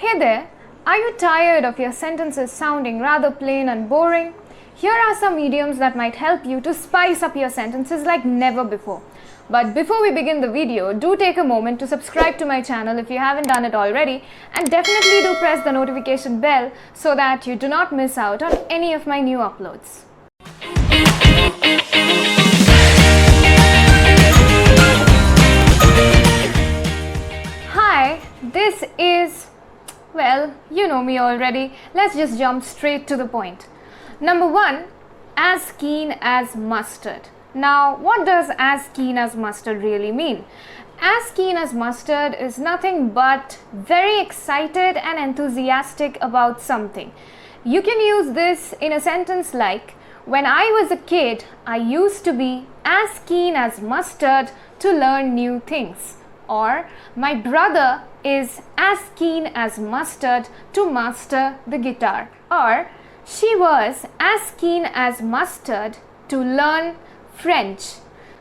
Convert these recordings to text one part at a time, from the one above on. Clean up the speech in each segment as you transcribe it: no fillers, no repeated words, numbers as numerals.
Hey there, are you tired of your sentences sounding rather plain and boring? Here are some idioms that might help you to spice up your sentences like never before. But before we begin the video, do take a moment to subscribe to my channel if you haven't done it already, and definitely do press the notification bell so that you do not miss out on any of my new uploads. Hi, this is, well, you know me already. Let's just jump straight to the point. Number 1, as keen as mustard. Now, what does as keen as mustard really mean? As keen as mustard is nothing but very excited and enthusiastic about something. You can use this in a sentence like, when I was a kid, I used to be as keen as mustard to learn new things. Or, my brother is as keen as mustard to master the guitar. Or, she was as keen as mustard to learn French.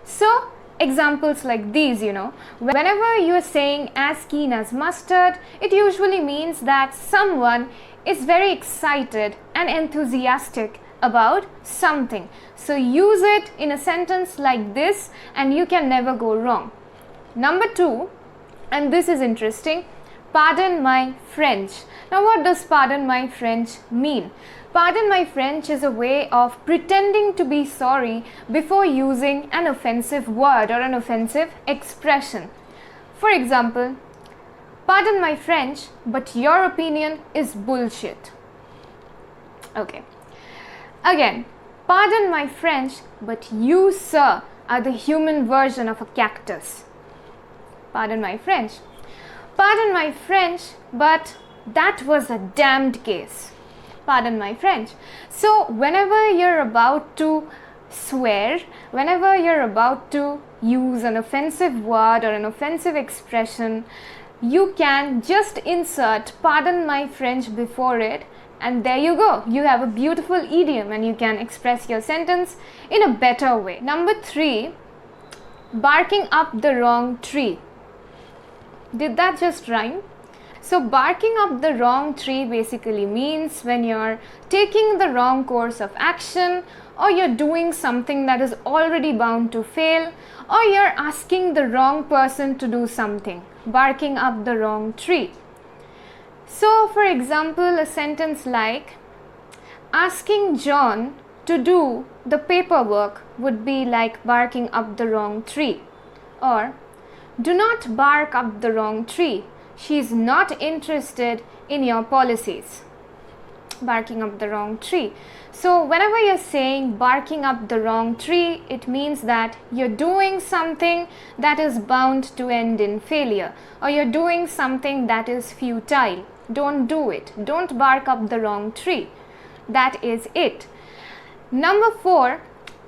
So, examples like these, whenever you are saying as keen as mustard, it usually means that someone is very excited and enthusiastic about something. So, use it in a sentence like this and you can never go wrong. Number 2, and this is interesting, pardon my French. Now, what does pardon my French mean? Pardon my French is a way of pretending to be sorry before using an offensive word or an offensive expression. For example, pardon my French, but your opinion is bullshit. Okay. Again, pardon my French, but you, sir, are the human version of a cactus. Pardon my French. Pardon my French, but that was a damned case. Pardon my French. So, whenever you're about to swear, whenever you're about to use an offensive word or an offensive expression, you can just insert pardon my French before it, and there you go. You have a beautiful idiom and you can express your sentence in a better way. Number 3, barking up the wrong tree. Did that just rhyme? So, barking up the wrong tree basically means when you're taking the wrong course of action, or you're doing something that is already bound to fail, or you're asking the wrong person to do something. Barking up the wrong tree. So, for example, a sentence like, asking John to do the paperwork would be like barking up the wrong tree. Or, do not bark up the wrong tree. She is not interested in your policies. Barking up the wrong tree. So, whenever you're saying barking up the wrong tree, it means that you're doing something that is bound to end in failure, or you're doing something that is futile. Don't do it. Don't bark up the wrong tree. That is it. Number 4,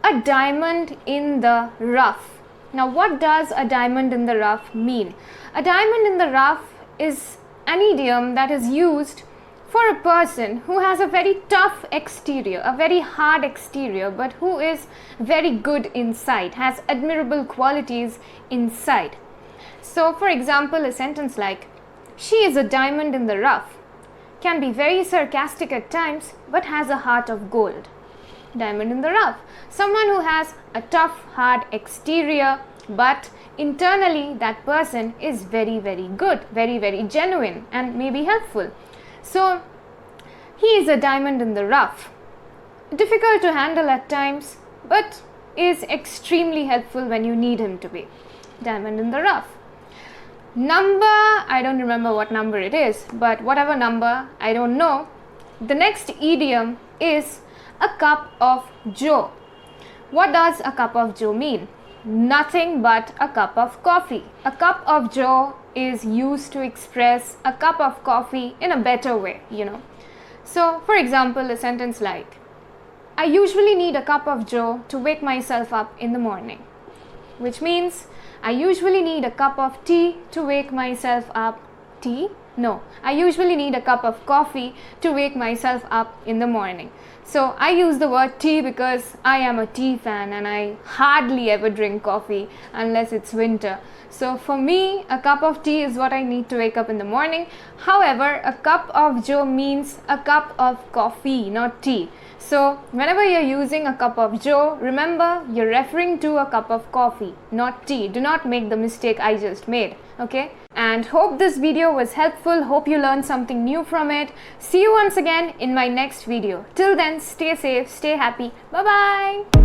a diamond in the rough. Now, what does a diamond in the rough mean? A diamond in the rough is an idiom that is used for a person who has a very tough exterior, a very hard exterior, but who is very good inside, has admirable qualities inside. So, for example, a sentence like, she is a diamond in the rough, can be very sarcastic at times, but has a heart of gold. Diamond in the rough. Someone who has a tough, hard exterior, but internally that person is very, very good, very, very genuine and maybe helpful. So, he is a diamond in the rough. Difficult to handle at times, but is extremely helpful when you need him to be. Diamond in the rough. Number, I don't remember what number it is, but whatever number, I don't know. The next idiom is a cup of joe. What does a cup of joe mean? Nothing but a cup of coffee. A cup of joe is used to express a cup of coffee in a better way, So, for example, a sentence like, I usually need a cup of joe to wake myself up in the morning. Which means, I usually need a cup of tea to wake myself up. Tea? No, I usually need a cup of coffee to wake myself up in the morning. So I use the word tea because I am a tea fan and I hardly ever drink coffee unless it's winter. So for me, a cup of tea is what I need to wake up in the morning. However, a cup of joe means a cup of coffee, not tea. So whenever you're using a cup of joe, remember you're referring to a cup of coffee, not tea. Do not make the mistake I just made, okay? And hope this video was helpful. Hope you learned something new from it. See you once again in my next video. Till then, stay safe, stay happy. Bye-bye.